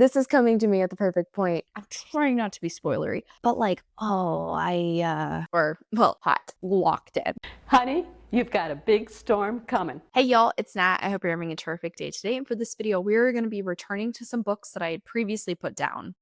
This is coming to me at the perfect point. I'm trying not to be spoilery, but like, oh, hot, locked in. Honey, you've got a big storm coming. Hey y'all, it's Nat. I hope you're having a terrific day today. And for this video, we're going to be returning to some books that I had previously put down.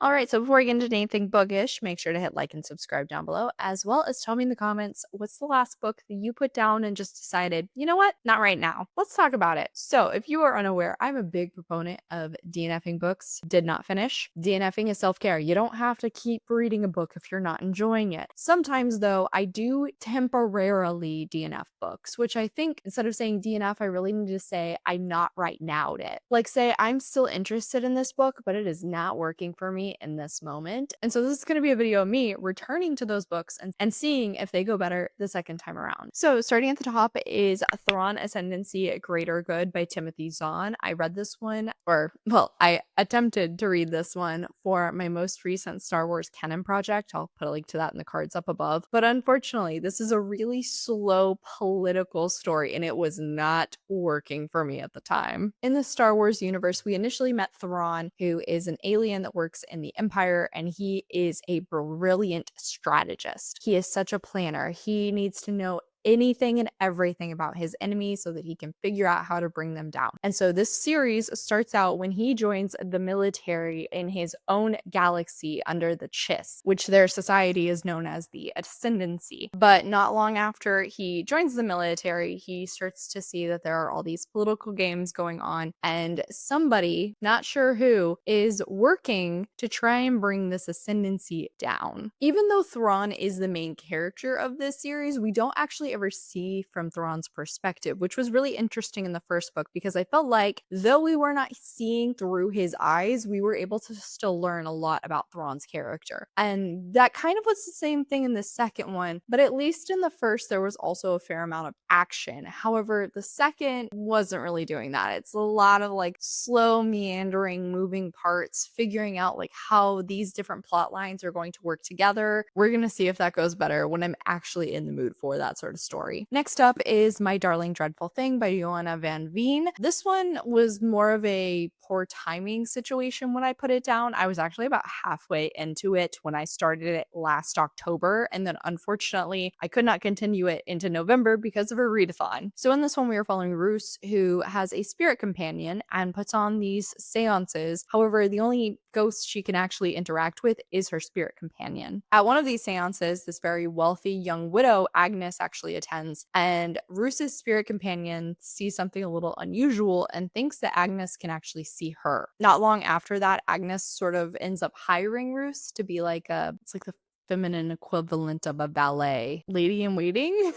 Alright, so before we get into anything bookish, make sure to hit like and subscribe down below, as well as tell me in the comments what's the last book that you put down and just decided, you know what, not right now. Let's talk about it. So if you are unaware, I'm a big proponent of DNFing books. Did not finish. DNFing is self-care. You don't have to keep reading a book if you're not enjoying it. Sometimes though, I do temporarily DNF books, which I think instead of saying DNF, I really need to say I not right now'd it. Like say I'm still interested in this book, but it is not working for me in this moment. And so this is going to be a video of me returning to those books and seeing if they go better the second time around. So starting at the top is Thrawn Ascendancy, Greater Good by Timothy Zahn. I read this one, I attempted to read this one for my most recent Star Wars canon project. I'll put a link to that in the cards up above. But unfortunately, this is a really slow political story and it was not working for me at the time. In the Star Wars universe, we initially met Thrawn, who is an alien that works in the Empire, and he is a brilliant strategist. He is such a planner. He needs to know anything and everything about his enemies so that he can figure out how to bring them down. And so this series starts out when he joins the military in his own galaxy under the 𝗖cie, which their society is known as the Ascendancy. But not long after he joins the military, he starts to see that there are all these political games going on, and somebody, not sure who, is working to try and bring this Ascendancy down. Even though Thrawn is the main character of this series, we don't actually ever see from Thrawn's perspective, which was really interesting in the first book because I felt like though we were not seeing through his eyes, we were able to still learn a lot about Thrawn's character. And that kind of was the same thing in the second one, but at least in the first there was also a fair amount of action. However, the second wasn't really doing that. It's a lot of like slow meandering moving parts, figuring out like how these different plot lines are going to work together. We're gonna see if that goes better when I'm actually in the mood for that sort of story. Next up is My Darling Dreadful Thing by Johanna van Veen. This one was more of a poor timing situation when I put it down. I was actually about halfway into it when I started it last October, and then unfortunately I could not continue it into November because of a readathon. So in this one we are following Roos, who has a spirit companion and puts on these seances. However, the only ghost she can actually interact with is her spirit companion. At one of these seances, this very wealthy young widow, Agnes, actually attends, and Roos's spirit companion sees something a little unusual and thinks that Agnes can actually see her. Not long after that, Agnes sort of ends up hiring Roos to be like it's like the feminine equivalent of a valet, lady in waiting,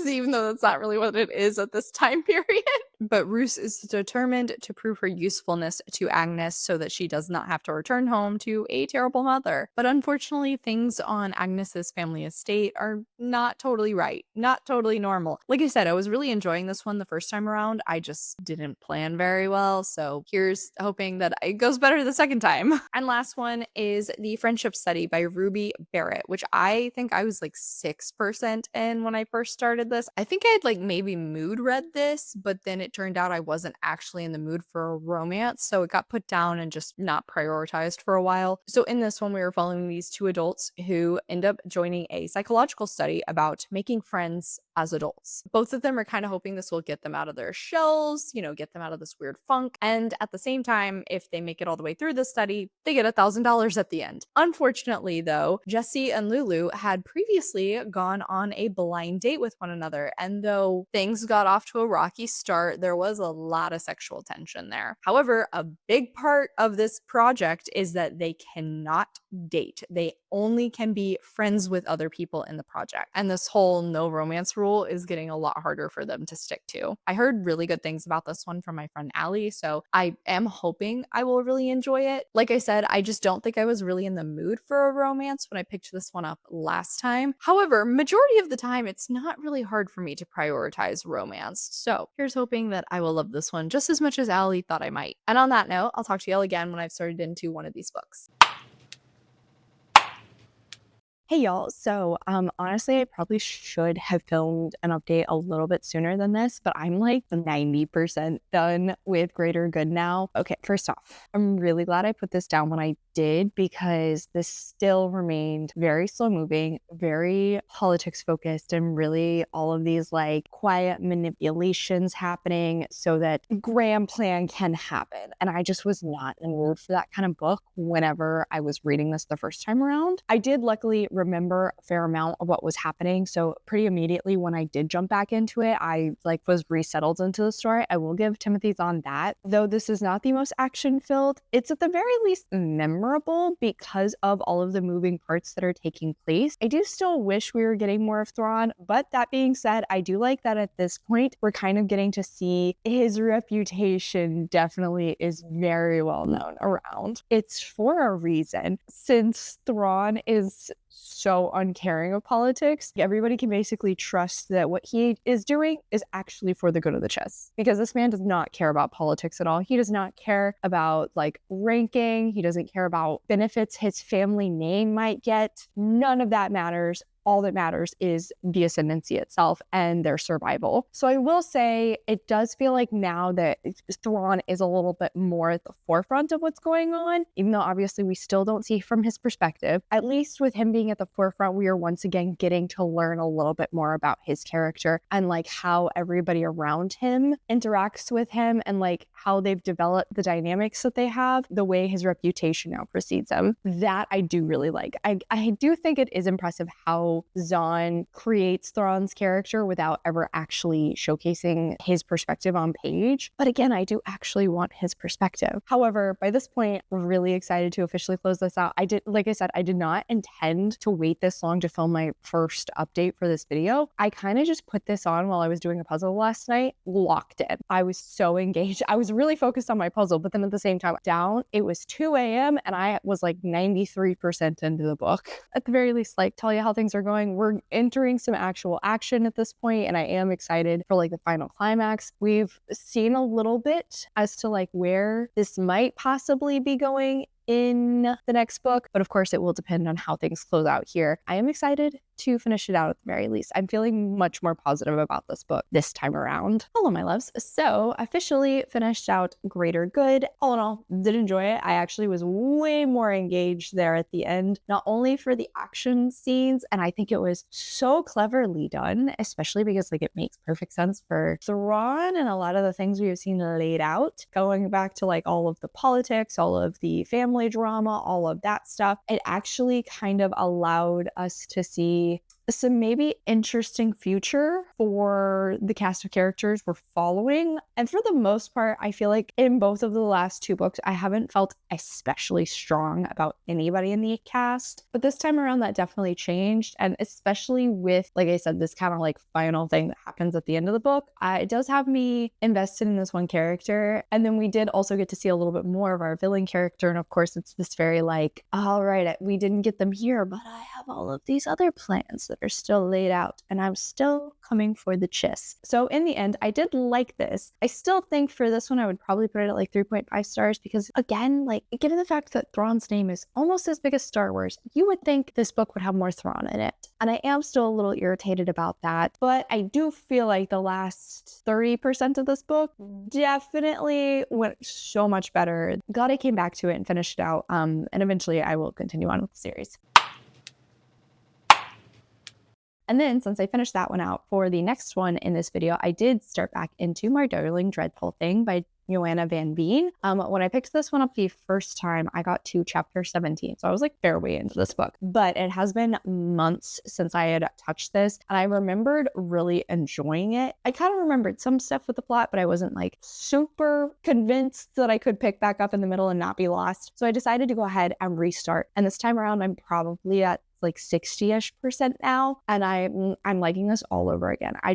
even though that's not really what it is at this time period. But Roos is determined to prove her usefulness to Agnes so that she does not have to return home to a terrible mother. But unfortunately, things on Agnes's family estate are not totally right, not totally normal. Like I said, I was really enjoying this one the first time around. I just didn't plan very well, so here's hoping that it goes better the second time. And last one is The Friendship Study by Ruby Barrett, which I think I was like 6% in when I first started this. I think I had like maybe mood read this, but then it turned out I wasn't actually in the mood for a romance, so it got put down and just not prioritized for a while. So in this one, we were following these two adults who end up joining a psychological study about making friends as adults. Both of them are kind of hoping this will get them out of their shells, you know, get them out of this weird funk. And at the same time, if they make it all the way through the study, they get $1,000 at the end. Unfortunately, though, Jesse and Lulu had previously gone on a blind date with one another. And though things got off to a rocky start, there was a lot of sexual tension there. However, a big part of this project is that they cannot date. They only can be friends with other people in the project. And this whole no romance rule is getting a lot harder for them to stick to. I heard really good things about this one from my friend Allie, so I am hoping I will really enjoy it. Like I said, I just don't think I was really in the mood for a romance when I picked this one up last time. However, majority of the time, it's not really hard for me to prioritize romance. So here's hoping that I will love this one just as much as Allie thought I might. And on that note, I'll talk to y'all again when I've started into one of these books. Hey y'all. So honestly, I probably should have filmed an update a little bit sooner than this, but I'm like 90% done with Greater Good now. Okay, first off, I'm really glad I put this down when I did because this still remained very slow moving, very politics focused, and really all of these like quiet manipulations happening so that grand plan can happen. And I just was not in the mood for that kind of book whenever I was reading this the first time around. I did luckily remember a fair amount of what was happening. So pretty immediately when I did jump back into it, I was resettled into the story. I will give Timothy Zahn that. Though this is not the most action filled, it's at the very least memorable because of all of the moving parts that are taking place. I do still wish we were getting more of Thrawn, but that being said, I do like that at this point, we're kind of getting to see his reputation definitely is very well known around. It's for a reason. Since Thrawn is so uncaring of politics, everybody can basically trust that what he is doing is actually for the good of the chess. Because this man does not care about politics at all. He does not care about ranking. He doesn't care about benefits his family name might get. None of that matters. All that matters is the ascendancy itself and their survival. So I will say it does feel like now that Thrawn is a little bit more at the forefront of what's going on, even though obviously we still don't see from his perspective. At least with him being at the forefront, we are once again getting to learn a little bit more about his character and how everybody around him interacts with him and how they've developed the dynamics that they have, the way his reputation now precedes him. That I do really like. I do think it is impressive how Zahn creates Thrawn's character without ever actually showcasing his perspective on page. But again, I do actually want his perspective. However, by this point, we're really excited to officially close this out. Like I said, I did not intend to wait this long to film my first update for this video. I kind of just put this on while I was doing a puzzle last night, locked in. I was so engaged. I was really focused on my puzzle, but then at the same time, it was 2 a.m. and I was 93% into the book. At the very least, tell you how things are going. We're entering some actual action at this point, and I am excited for the final climax. We've seen a little bit as to where this might possibly be going in the next book, but of course it will depend on how things close out here. I am excited to finish it out at the very least. I'm feeling much more positive about this book this time around. Hello, my loves. So officially finished out Greater Good. All in all, did enjoy it. I actually was way more engaged there at the end, not only for the action scenes, and I think it was so cleverly done, especially because it makes perfect sense for Thrawn and a lot of the things we have seen laid out, going back to all of the politics, all of the family drama, all of that stuff. It actually kind of allowed us to see some maybe interesting future for the cast of characters we're following. And for the most part, I feel like in both of the last two books, I haven't felt especially strong about anybody in the cast. But this time around, that definitely changed. And especially with, like I said, this kind of final thing that happens at the end of the book, it does have me invested in this one character. And then we did also get to see a little bit more of our villain character. And of course, it's this very all right, we didn't get them here, but I have all of these other plans that are still laid out, and I'm still coming for the chiss. So in the end, I did like this. I still think for this one, I would probably put it at 3.5 stars because again, given the fact that Thrawn's name is almost as big as Star Wars, you would think this book would have more Thrawn in it. And I am still a little irritated about that, but I do feel like the last 30% of this book definitely went so much better. Glad I came back to it and finished it out. And eventually I will continue on with the series. And then since I finished that one out, for the next one in this video, I did start back into My Darling Dreadful Thing by Johanna van Veen. When I picked this one up the first time, I got to chapter 17. So I was fair way into this book. But it has been months since I had touched this. And I remembered really enjoying it. I kind of remembered some stuff with the plot, but I wasn't super convinced that I could pick back up in the middle and not be lost. So I decided to go ahead and restart. And this time around, I'm probably at 60-ish% now, and I'm liking this all over again. I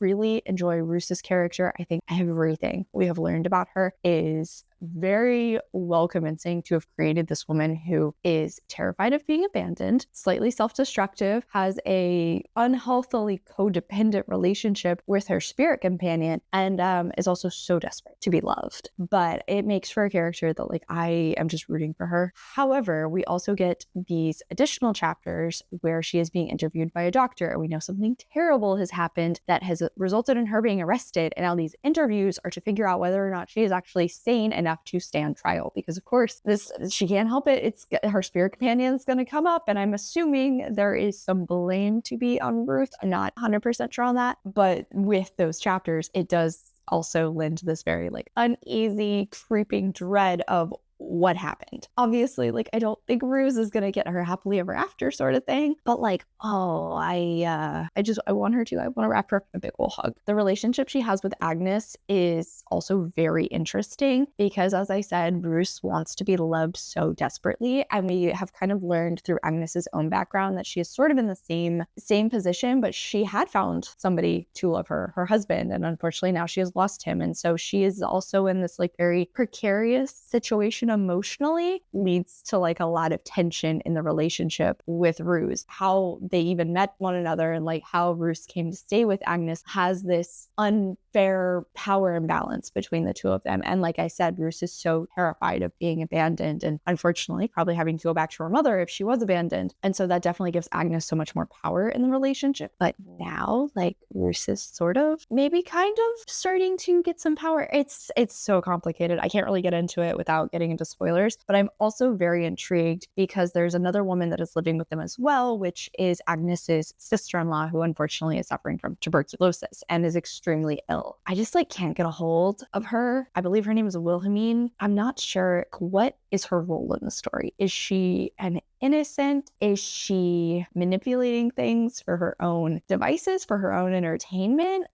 really enjoy Roos's character. I think everything we have learned about her is very well convincing to have created this woman who is terrified of being abandoned, slightly self-destructive, has a unhealthily codependent relationship with her spirit companion, and is also so desperate to be loved. But it makes for a character that like I am just rooting for her. However, we also get these additional chapters where she is being interviewed by a doctor, and we know something terrible has happened that has resulted in her being arrested. And now these interviews are to figure out whether or not she is actually sane enough to stand trial, because of course she can't help it. It's her spirit companion is going to come up, and I'm assuming there is some blame to be on Ruth. I'm not 100% sure on that, but with those chapters, it does also lend to this very like uneasy, creeping dread of what happened. Obviously, like I don't think Ruse is gonna get her happily ever after sort of thing, but like, oh, I want her to. I want to wrap her up in a big ol' hug. The relationship she has with Agnes is also very interesting because, as I said, Ruse wants to be loved so desperately, and we have kind of learned through Agnes's own background that she is sort of in the same position, but she had found somebody to love her husband, and unfortunately now she has lost him, and so she is also in this like very precarious situation emotionally, leads to like a lot of tension in the relationship with Ruse. How they even met one another and like how Ruse came to stay with Agnes has this unfair power imbalance between the two of them. And like I said, Ruse is so terrified of being abandoned and unfortunately probably having to go back to her mother if she was abandoned. And so that definitely gives Agnes so much more power in the relationship. But now like Ruse is sort of maybe kind of starting to get some power. It's so complicated. I can't really get into it without getting into spoilers, but I'm also very intrigued because there's another woman that is living with them as well, which is Agnes's sister-in-law, who unfortunately is suffering from tuberculosis and is extremely ill. I just like can't get a hold of her. I believe her name is Wilhelmine. I'm not sure what is her role in the story. Is she an innocent? Is she manipulating things for her own devices, for her own entertainment?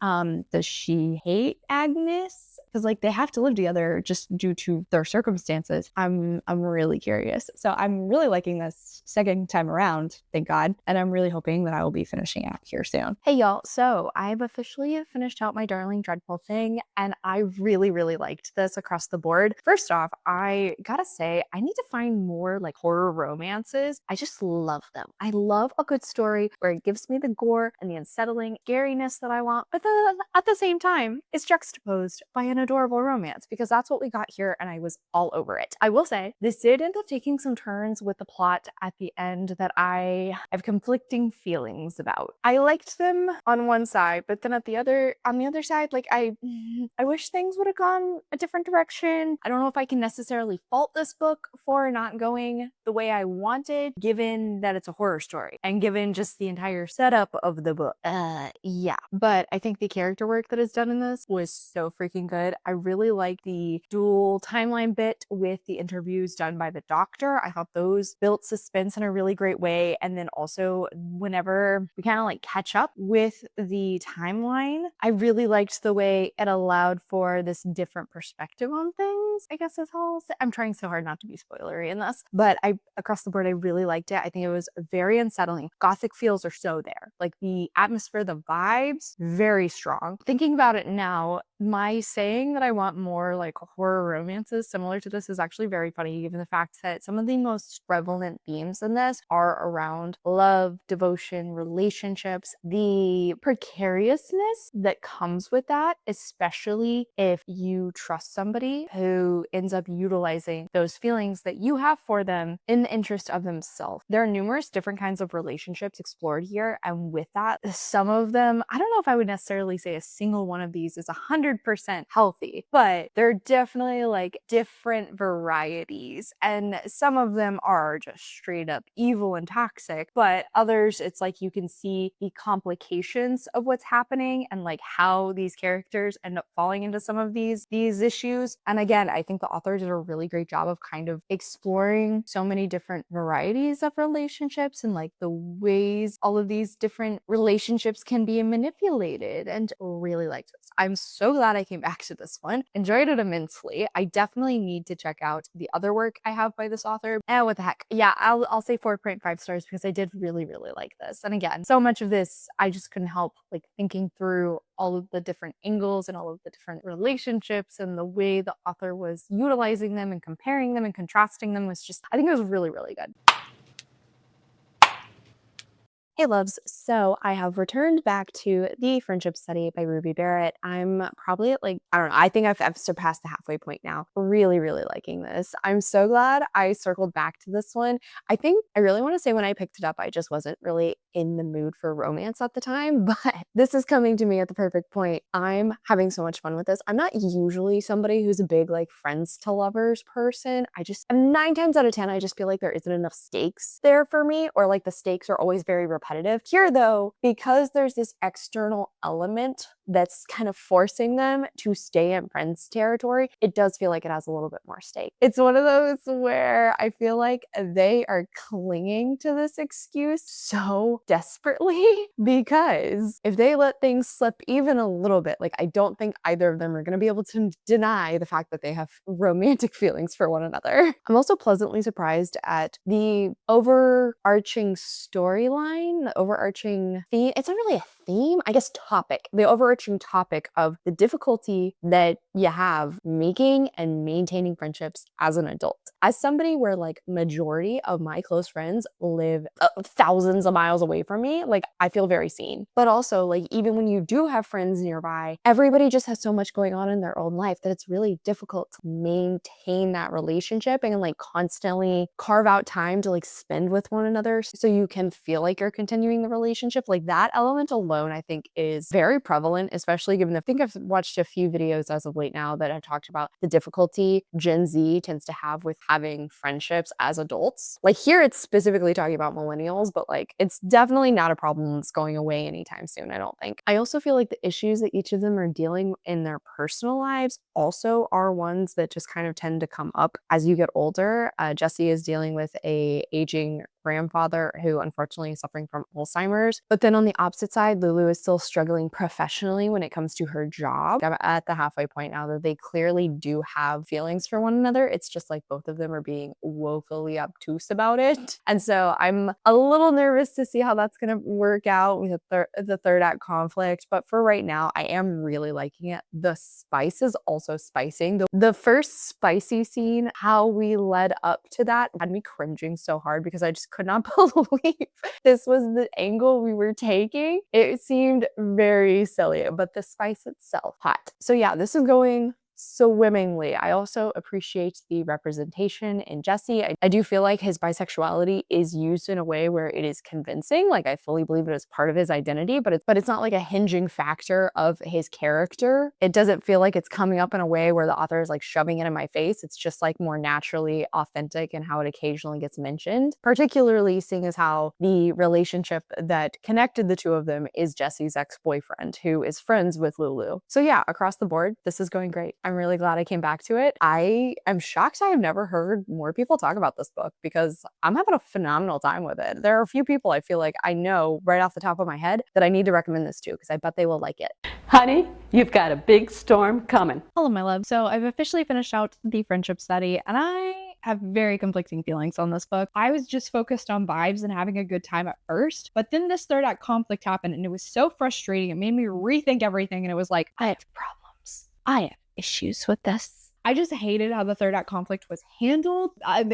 Does she hate Agnes? Because like they have to live together just due to their circumstances. I'm really curious. So I'm really liking this second time around, thank God. And I'm really hoping that I will be finishing out here soon. Hey y'all, so I've officially finished out my Darling Dreadful thing, and I really, really liked this across the board. First off, I gotta say, I need to find more like horror romances. I just love them. I love a good story where it gives me the gore and the unsettling scariness that I want, but then at the same time, it's juxtaposed by an adorable romance, because that's what we got here, and I was all over it. I will say, this did end up taking some turns with the plot at the end that I have conflicting feelings about. I liked them on one side, but then on the other side, like I wish things would have gone a different direction. I don't know if I can necessarily fault this book for not going the way I wanted, given that it's a horror story and given just the entire setup of the book. Yeah. But I think the character work that is done in this was so freaking good. I really like the dual timeline bit with the interviews done by the doctor. I thought those built suspense in a really great way. And then also whenever we kind of like catch up with the timeline, I really liked the way it allowed for this different perspective on things, I guess is how I'll say. I'm trying so hard not to be spoilery in this, but across the board, I really liked it. I think it was very unsettling. Gothic feels are so there. Like the atmosphere, the vibes, very strong. Thinking about it now, my saying that I want more like horror romances similar to this is actually very funny, given the fact that some of the most prevalent themes in this are around love, devotion, relationships, the precariousness that comes with that, especially if you trust somebody who ends up utilizing those feelings that you have for them in the interest of themselves. There are numerous different kinds of relationships explored here, and with that, some of them, I don't know if I would necessarily say a single one of these is 100% healthy, but they're definitely like different varieties, and some of them are just straight up evil and toxic, but others it's like you can see the complications of what's happening and like how these characters end up falling into some of these issues. And again, I think the author did a really great job of kind of exploring so many different varieties of relationships and like the ways all of these different relationships can be manipulated, and really liked this. I'm so glad I came back to this one. Enjoyed it immensely. I definitely need to check out the other work I have by this author. And what the heck? Yeah, I'll say 4.5 stars because I did really, really like this. And again, so much of this, I just couldn't help like thinking through all of the different angles and all of the different relationships and the way the author was utilizing them and comparing them and contrasting them was just, I think it was really, really good. Hey loves, so I have returned back to The Friendship Study by Ruby Barrett. I'm probably at like, I don't know, I think I've surpassed the halfway point now. Really, really liking this. I'm so glad I circled back to this one. I think I really want to say when I picked it up, I just wasn't really in the mood for romance at the time, but this is coming to me at the perfect point. I'm having so much fun with this. I'm not usually somebody who's a big like friends to lovers person. I'm 9 times out of 10, I just feel like there isn't enough stakes there for me, or like the stakes are always very repetitive. Here though, because there's this external element that's kind of forcing them to stay in friends territory, it does feel like it has a little bit more stake. It's one of those where I feel like they are clinging to this excuse so desperately, because if they let things slip even a little bit, like I don't think either of them are going to be able to deny the fact that they have romantic feelings for one another. I'm also pleasantly surprised at the overarching storyline, the overarching theme. It's not really a theme, I guess topic. The overarching topic of the difficulty that you have making and maintaining friendships as an adult. As somebody where like majority of my close friends live thousands of miles away from me, like I feel very seen. But also like even when you do have friends nearby, everybody just has so much going on in their own life that it's really difficult to maintain that relationship and like constantly carve out time to like spend with one another so you can feel like you're continuing the relationship. Like that element alone I think is very prevalent, especially given I think I've watched a few videos as of late now that have talked about the difficulty Gen Z tends to have with having friendships as adults. Like here it's specifically talking about millennials, but like it's definitely not a problem that's going away anytime soon, I don't think. I also feel like the issues that each of them are dealing in their personal lives also are ones that just kind of tend to come up as you get older. Jessie is dealing with a aging grandfather who unfortunately is suffering from Alzheimer's. But then on the opposite side, Lulu is still struggling professionally when it comes to her job. I'm at the halfway point now that they clearly do have feelings for one another. It's just like both of them are being woefully obtuse about it. And so I'm a little nervous to see how that's going to work out with the third act conflict. But for right now, I am really liking it. The spice is also spicing. The first spicy scene, how we led up to that, had me cringing so hard because I just could not believe this was the angle we were taking. It seemed very silly, but the spice itself, hot. So yeah, this is going swimmingly. I also appreciate the representation in Jessie. I do feel like his bisexuality is used in a way where it is convincing. Like I fully believe it is part of his identity, but it's not like a hinging factor of his character. It doesn't feel like it's coming up in a way where the author is like shoving it in my face. It's just like more naturally authentic in how it occasionally gets mentioned, particularly seeing as how the relationship that connected the two of them is Jessie's ex-boyfriend, who is friends with Lulu. So yeah, across the board, this is going great. I'm really glad I came back to it. I am shocked I have never heard more people talk about this book because I'm having a phenomenal time with it. There are a few people I feel like I know right off the top of my head that I need to recommend this to because I bet they will like it. Honey, you've got a big storm coming. Hello, my love. So I've officially finished out The Friendship Study and I have very conflicting feelings on this book. I was just focused on vibes and having a good time at first, but then this third act conflict happened and it was so frustrating. It made me rethink everything and it was like, I have problems. I have issues with this. I just hated how the third act conflict was handled,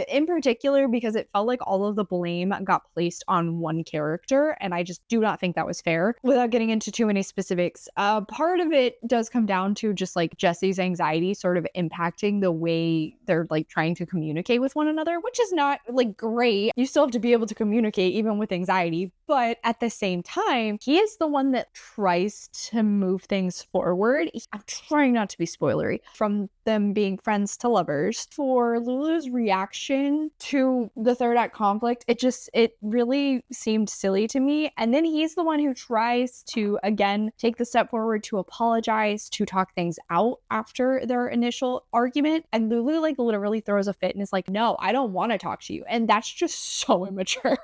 in particular because it felt like all of the blame got placed on one character, and I just do not think that was fair. Without getting into too many specifics, part of it does come down to just like Jessie's anxiety sort of impacting the way they're like trying to communicate with one another, which is not like great. You still have to be able to communicate even with anxiety, but at the same time, he is the one that tries to move things forward. I'm trying not to be spoilery from them being friends to lovers. For Lulu's reaction to the third act conflict, it really seemed silly to me. And then he's the one who tries to, again, take the step forward to apologize, to talk things out after their initial argument. And Lulu like literally throws a fit and is like, no, I don't want to talk to you. And that's just so immature.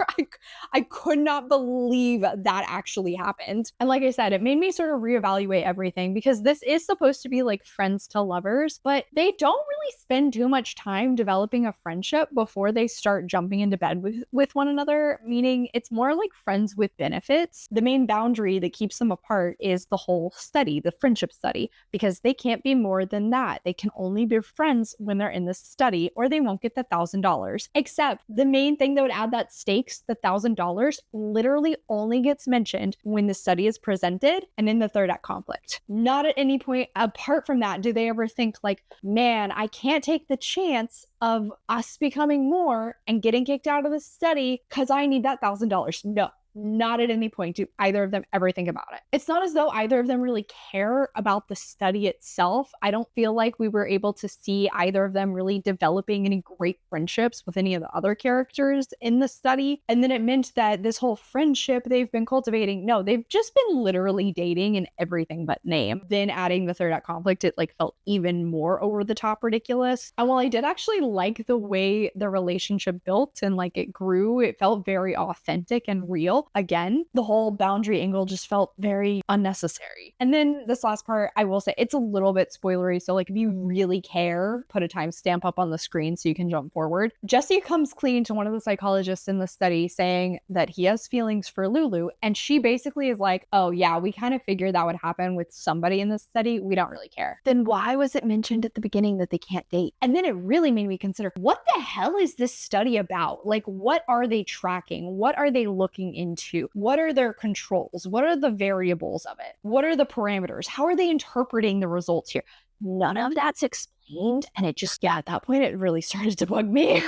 I could not believe that actually happened. And like I said, it made me sort of reevaluate everything because this is supposed to be like friends to lovers, but they don't really spend too much time developing a friendship before they start jumping into bed with one another, meaning it's more like friends with benefits. The main boundary that keeps them apart is the whole study, the friendship study, because they can't be more than that. They can only be friends when they're in this study, or they won't get the $1,000. Except the main thing that would add that stakes, the $1,000, literally only gets mentioned when the study is presented and in the third act conflict. Not at any point apart from that do they ever think like, man, I can't take the chance of us becoming more and getting kicked out of the study because I need that $1,000. No. Not at any point do either of them ever think about it. It's not as though either of them really care about the study itself. I don't feel like we were able to see either of them really developing any great friendships with any of the other characters in the study. And then it meant that this whole friendship they've been cultivating, no, they've just been literally dating in everything but name. Then adding the third act conflict, it like felt even more over the top ridiculous. And while I did actually like the way the relationship built and like it grew, it felt very authentic and real. Again, the whole boundary angle just felt very unnecessary. And then this last part, I will say it's a little bit spoilery. So like if you really care, put a timestamp up on the screen so you can jump forward. Jesse comes clean to one of the psychologists in the study saying that he has feelings for Lulu. And she basically is like, oh yeah, we kind of figured that would happen with somebody in this study. We don't really care. Then why was it mentioned at the beginning that they can't date? And then it really made me consider, what the hell is this study about? Like, what are they tracking? What are they looking into? What are their controls? What are the variables of it? What are the parameters? How are they interpreting the results here? None of that's explained. And it just, yeah, at that point, it really started to bug me.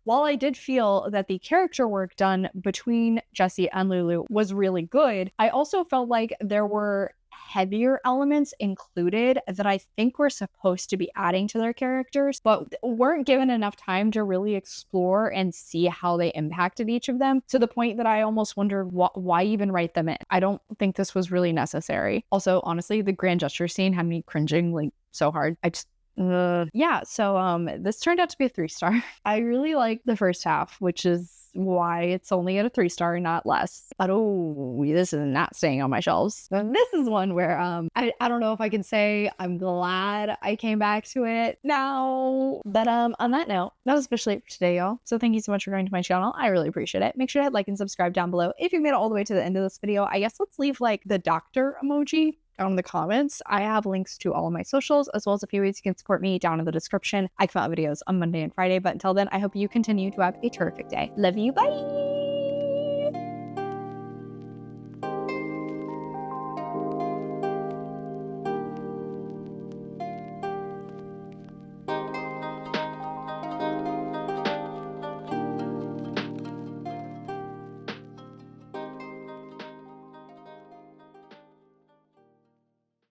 While I did feel that the character work done between Jesse and Lulu was really good, I also felt like there were heavier elements included that I think were supposed to be adding to their characters, but weren't given enough time to really explore and see how they impacted each of them, to the point that I almost wondered why even write them in. I don't think this was really necessary. Also, honestly, the grand gesture scene had me cringing like so hard. I just yeah, so this turned out to be a 3-star. I really like the first half, which is why it's only at a 3-star, not less. But oh, this is not staying on my shelves. This is one where I don't know if I can say I'm glad I came back to it now. But on that note, that was officially it for today, y'all. So thank you so much for going to my channel. I really appreciate it. Make sure to hit like and subscribe down below if you made it all the way to the end of this video. I guess let's leave like the doctor emoji down in the comments. I have links to all of my socials, as well as a few ways you can support me down in the description. I come out videos on Monday and Friday, but until then, I hope you continue to have a terrific day. Love you, bye!